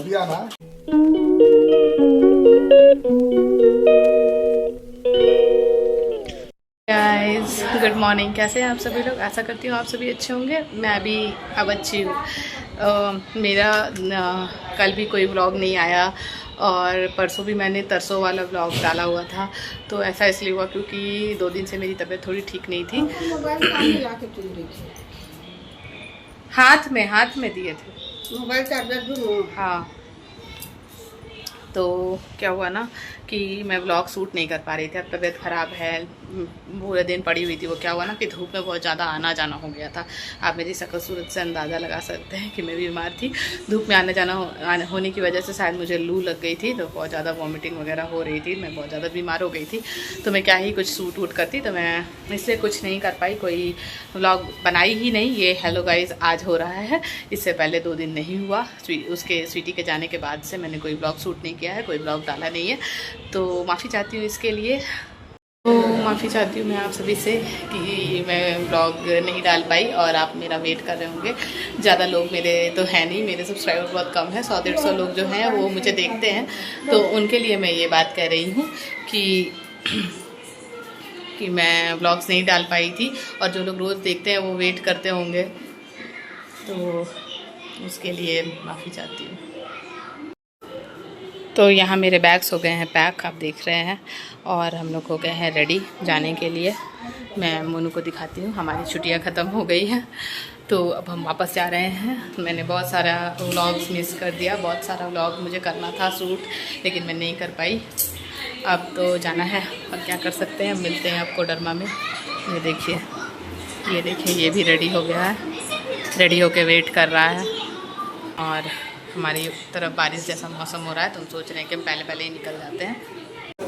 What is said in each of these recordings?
जल्दी आना। Guys good morning, कैसे हैं आप सभी लोग। आशा करती हूँ आप सभी अच्छे होंगे। मैं भी अब अच्छी हूँ। मेरा कल भी कोई व्लॉग नहीं आया और परसों भी मैंने तरसों वाला व्लॉग डाला हुआ था। तो ऐसा इसलिए हुआ क्योंकि 2 दिन से मेरी तबीयत थोड़ी ठीक नहीं थी। मोबाइल सामने ला के चल रही थी। हाथ में दिए थे मोबाइल चार्जर दूँ। हाँ। तो क्या हुआ ना कि मैं व्लॉग शूट नहीं कर पा रही थी। अब तबीयत ख़राब है, पूरे दिन पड़ी हुई थी। वो क्या हुआ ना कि धूप में बहुत ज़्यादा आना जाना हो गया था। आप मेरी शक्ल सूरत से अंदाज़ा लगा सकते हैं कि मैं बीमार थी। धूप में आने जाना होने की वजह से शायद मुझे लू लग गई थी, तो बहुत ज़्यादा वॉमिटिंग वगैरह हो रही थी। मैं बहुत ज़्यादा बीमार हो गई थी। तो मैं क्या ही कुछ शूट वूट करती, तो मैं इसलिए कुछ नहीं कर पाई, कोई व्लॉग बनाई ही नहीं। ये हेलो गाइस आज हो रहा है, इससे पहले 2 दिन नहीं हुआ। उसके स्वीटी के जाने के बाद से मैंने कोई व्लॉग शूट नहीं किया है, कोई व्लॉग डाला नहीं है। तो माफ़ी चाहती हूँ इसके लिए। तो माफ़ी चाहती हूँ मैं आप सभी से कि मैं व्लॉग नहीं डाल पाई और आप मेरा वेट कर रहे होंगे। ज़्यादा लोग मेरे तो हैं नहीं, मेरे सब्सक्राइबर बहुत कम है। 100-150 लोग जो हैं वो मुझे देखते हैं। तो उनके लिए मैं ये बात कह रही हूँ कि मैं व्लॉग्स नहीं डाल पाई थी, और जो लोग रोज़ देखते हैं वो वेट करते होंगे। तो उसके लिए माफ़ी चाहती हूँ। तो यहाँ मेरे बैग्स हो गए हैं पैक, आप देख रहे हैं, और हम लोग हो गए हैं रेडी जाने के लिए। मैं मोनू को दिखाती हूँ, हमारी छुट्टियाँ ख़त्म हो गई हैं, तो अब हम वापस जा रहे हैं। मैंने बहुत सारा व्लॉग्स मिस कर दिया, बहुत सारा व्लॉग मुझे करना था शूट, लेकिन मैं नहीं कर पाई। अब तो जाना है और क्या कर सकते हैं। मिलते हैं आपको डरमा में। ये देखिए, ये भी रेडी हो गया है, रेडी होके वेट कर रहा है। और हमारी तरफ बारिश जैसा मौसम हो रहा है, तो हम सोच रहे हैं कि हम पहले ही निकल जाते हैं।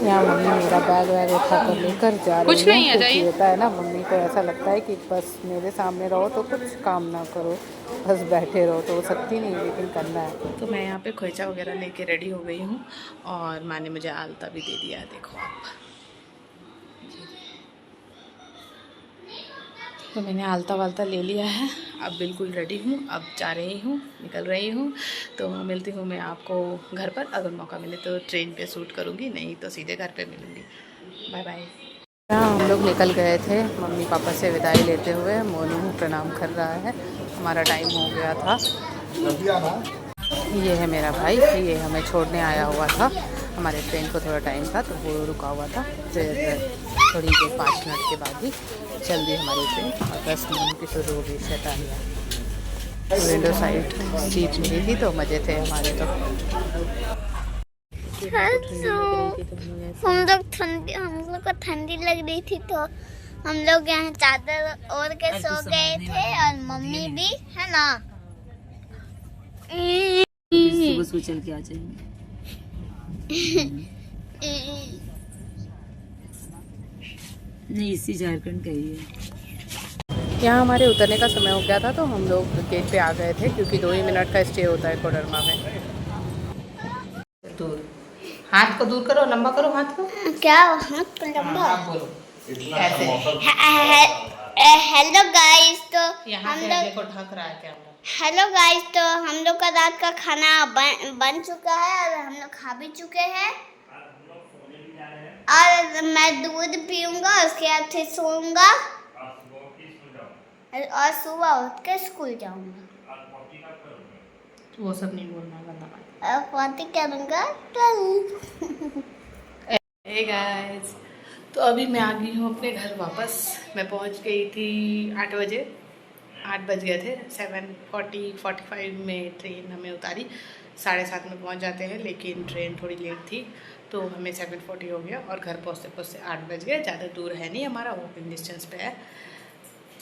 यहाँ मम्मी मेरा बैग वैग उठा कर लेकर जा रही कुछ है, नहीं है, क्योंकि जाइए। होता है ना, मम्मी को ऐसा लगता है कि बस मेरे सामने रहो तो कुछ काम ना करो, बस बैठे रहो। तो वो सकती नहीं, लेकिन करना है। तो मैं यहाँ पे खोइचा वगैरह लेके रेडी हो गई हूँ, और माँ ने मुझे आलता भी दे दिया है, देखो आप। तो मैंने आलता वालता ले लिया है, अब बिल्कुल रेडी हूँ। अब जा रही हूँ, निकल रही हूँ। तो मिलती हूँ मैं आपको घर पर। अगर मौका मिले तो ट्रेन पे शूट करूँगी, नहीं तो सीधे घर पे मिलूँगी। Bye bye. यहाँ हम लोग निकल गए थे मम्मी पापा से विदाई लेते हुए। मोनू प्रणाम कर रहा है, हमारा टाइम हो गया था। जल्दी आना। ये है मेरा भाई, ये हमें छोड़ने आया हुआ था। हमारे ट्रेन को थोड़ा टाइम था तो वो रुका हुआ था। फिर थोड़ी देर 5 मिनट के बाद ही चल दी हमारी ट्रेन, और 10 मिनट की शुरू हो गई शैतानियाँ। विंडो साइड सीट मिली थी तो मज़े थे हमारे तो। हम लोग को ठंडी लग रही थी, तो हम लोग यहाँ चादर ओढ़ के सो गए थे, और मम्मी भी है ना। सुबह चल के आ जाएंगे। नहीं, इसी झारखंड का ही है। यहाँ हमारे उतरने का समय हो गया था, तो हम लोग गेट पे आ गए थे, क्योंकि 2 ही मिनट का स्टे होता है कोडरमा में। दूर, हाथ को दूर करो, लंबा करो हाथ को। क्या हाथ तो लंबा। आप बोलो ऐसे। हेलो गाइस, तो यहाँ हम से लोग देखो ढक रहा है कैमरा। हेलो गाइस, तो हम लोग का रात का खाना बन चुका है, और हम लोग खा भी चुके हैं। और मैं दूध पीऊंगा, उसके बाद फिर सोऊंगा, और सुबह उठ के स्कूल जाऊंगा। वो सब नहीं बोलना, गंदा बात। और पार्टी करूंगा। हे गाइस, तो अभी मैं आ गई हूँ अपने घर वापस। मैं पहुँच गई थी 8 बजे, 8 बज गए थे। 7:45 में ट्रेन हमें उतारी। 7:30 में पहुँच जाते हैं, लेकिन ट्रेन थोड़ी लेट थी, तो हमें 7:40 हो गया, और घर पहुँचते 8 बज गए। ज़्यादा दूर है नहीं, हमारा वॉकिंग डिस्टेंस पे है।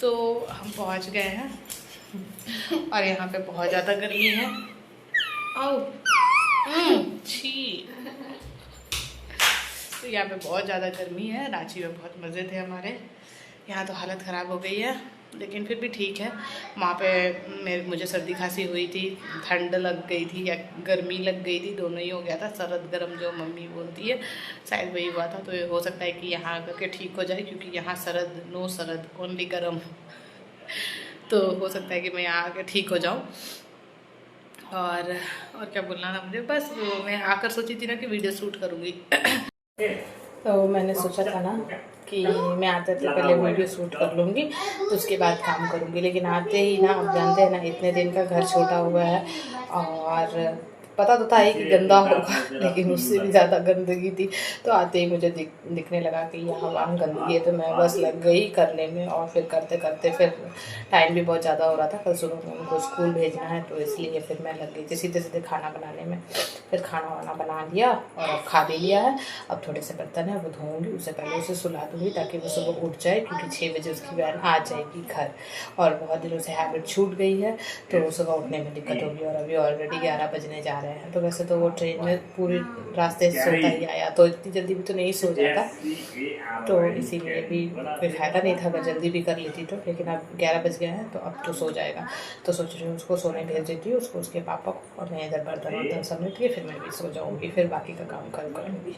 तो हम पहुँच गए हैं, और यहाँ पे बहुत ज़्यादा गर्मी है। आओ छी। तो यहाँ पे बहुत ज़्यादा गर्मी है। रांची में बहुत मज़े थे हमारे, यहाँ तो हालत ख़राब हो गई है, लेकिन फिर भी ठीक है। वहाँ पे मुझे सर्दी खांसी हुई थी, ठंड लग गई थी या गर्मी लग गई थी, दोनों ही हो गया था। सरद गरम जो मम्मी बोलती है, शायद वही हुआ था। तो हो सकता है कि यहाँ आकर के ठीक हो जाए, क्योंकि यहाँ सरद, नो सरद, ओनली गरम। तो हो सकता है कि मैं यहाँ आकर ठीक हो जाऊँ। और क्या बोलना था मुझे, बस वो मैं आकर सोची थी ना कि वीडियो शूट करूँगी। तो मैंने सोचा था ना कि मैं आते थे पहले वीडियो शूट कर लूँगी तो उसके बाद काम करूँगी, लेकिन आते ही ना, आप जानते हैं ना, इतने दिन का घर छोटा हुआ है और पता तो था ही कि गंदा होगा, लेकिन उससे भी ज़्यादा गंदगी थी। तो आते ही मुझे दिखने लगा कि यहाँ वहाँ गंदगी है, तो मैं बस लग गई करने में और फिर करते करते फिर टाइम भी बहुत ज़्यादा हो रहा था। कल सुबह में उनको स्कूल भेजना है तो इसलिए फिर मैं लग गई थी सीधे सीधे खाना बनाने में। फिर खाना वाना बना लिया और अब खा भी लिया है। अब थोड़े से बर्तन है वो धोऊँगी, उससे पहले उसे सुला दूँगी ताकि वो सुबह उठ जाए, क्योंकि 6 बजे उसकी वैन आ जाएगी घर और बहुत दिनों से हैबिट छूट गई है तो सुबह उठने में दिक्कत होगी। और अभी ऑलरेडी 11 बजने जा रहे हैं। तो वैसे तो वो ट्रेन में पूरे रास्ते से सोता ही आया, तो इतनी जल्दी भी तो नहीं सो जाता, तो इसीलिए भी कोई फ़ायदा नहीं था अगर जल्दी भी कर लेती तो। लेकिन अब 11 बज गए हैं तो अब तो सो जाएगा। तो सोच रही हूँ उसको सोने भेज देती हूँ, उसको उसके पापा को, और मैं इधर बर्तन वर्तन समेट के फिर मैं भी सो जाऊँगी, फिर बाकी का काम कल करूँगी।